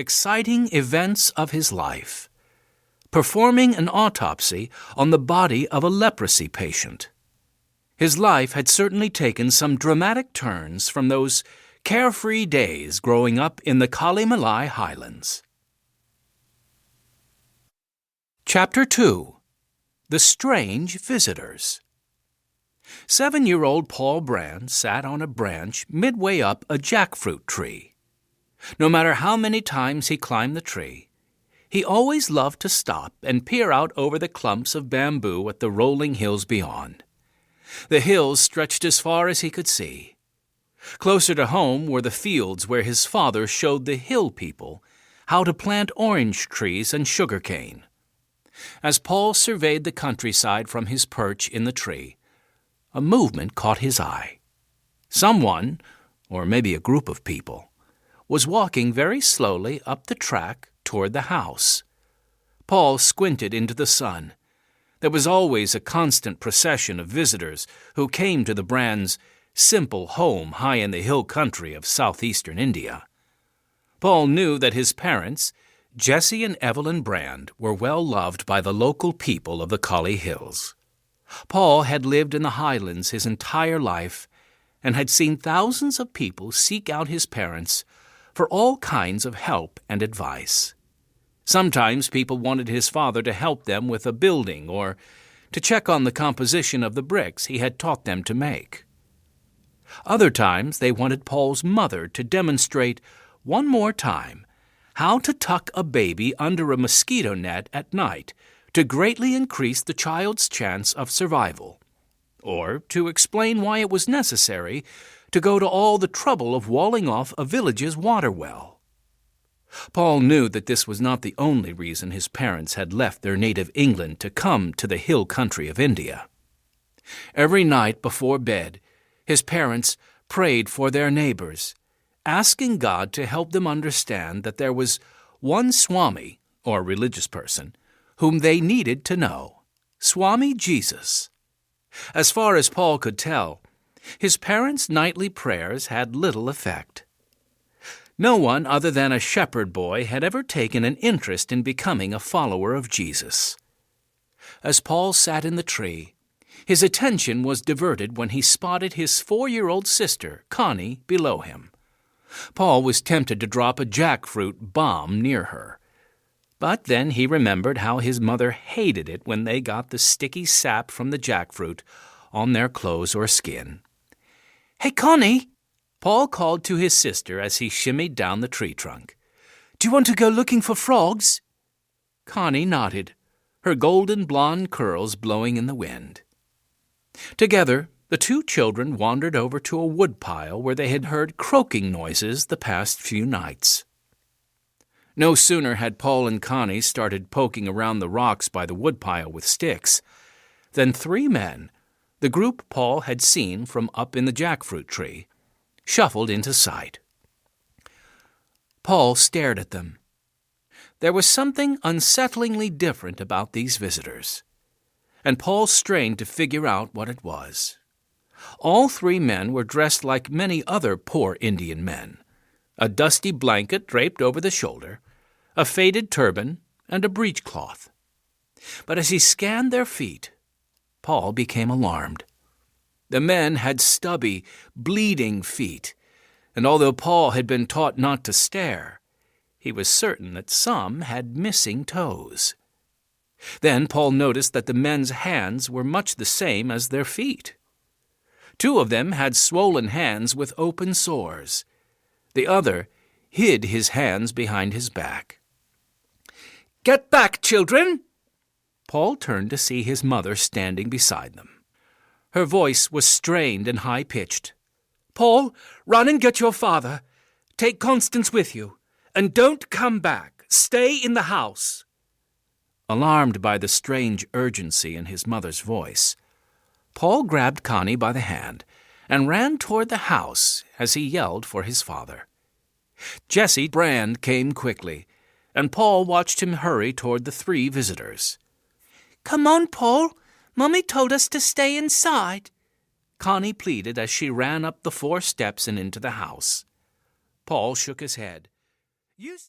exciting events of his life, performing an autopsy on the body of a leprosy patient. His life had certainly taken some dramatic turns from those carefree days growing up in the Kalimalai Highlands. Chapter 2. The Strange Visitors. 7-year-old Paul Brand sat on a branch midway up a jackfruit tree. No matter how many times he climbed the tree, he always loved to stop and peer out over the clumps of bamboo at the rolling hills beyond. The hills stretched as far as he could see. Closer to home were the fields where his father showed the hill people how to plant orange trees and sugar cane. As Paul surveyed the countryside from his perch in the tree, a movement caught his eye. Someone, or maybe a group of people, was walking very slowly up the track toward the house. Paul squinted into the sun. There was always a constant procession of visitors who came to the Brands' simple home high in the hill country of southeastern India. Paul knew that his parents, Jesse and Evelyn Brand, were well loved by the local people of the Kali Hills. Paul had lived in the highlands his entire life and had seen thousands of people seek out his parents for all kinds of help and advice. Sometimes people wanted his father to help them with a building or to check on the composition of the bricks he had taught them to make. Other times they wanted Paul's mother to demonstrate one more time how to tuck a baby under a mosquito net at night to greatly increase the child's chance of survival, or to explain why it was necessary to go to all the trouble of walling off a village's water well. Paul knew that this was not the only reason his parents had left their native England to come to the hill country of India. Every night before bed, his parents prayed for their neighbors, asking God to help them understand that there was one Swami, or religious person, whom they needed to know, Swami Jesus. As far as Paul could tell, his parents' nightly prayers had little effect. No one other than a shepherd boy had ever taken an interest in becoming a follower of Jesus. As Paul sat in the tree, his attention was diverted when he spotted his 4-year-old sister, Connie, below him. Paul was tempted to drop a jackfruit bomb near her. But then he remembered how his mother hated it when they got the sticky sap from the jackfruit on their clothes or skin. "Hey, Connie!" Paul called to his sister as he shimmied down the tree trunk. "Do you want to go looking for frogs?" Connie nodded, her golden blonde curls blowing in the wind. Together, the two children wandered over to a woodpile where they had heard croaking noises the past few nights. No sooner had Paul and Connie started poking around the rocks by the woodpile with sticks than 3 men, the group Paul had seen from up in the jackfruit tree, shuffled into sight. Paul stared at them. There was something unsettlingly different about these visitors, and Paul strained to figure out what it was. All 3 men were dressed like many other poor Indian men, a dusty blanket draped over the shoulder, a faded turban, and a breechcloth. But as he scanned their feet, Paul became alarmed. The men had stubby, bleeding feet, and although Paul had been taught not to stare, he was certain that some had missing toes. Then Paul noticed that the men's hands were much the same as their feet. 2 of them had swollen hands with open sores. The other hid his hands behind his back. "Get back, children!" Paul turned to see his mother standing beside them. Her voice was strained and high-pitched. "Paul, run and get your father. Take Constance with you. And don't come back. Stay in the house." Alarmed by the strange urgency in his mother's voice, Paul grabbed Connie by the hand and ran toward the house as he yelled for his father. Jesse Brand came quickly, and Paul watched him hurry toward the 3 visitors. "Come on, Paul. Mommy told us to stay inside," Connie pleaded as she ran up the 4 steps and into the house. Paul shook his head. "You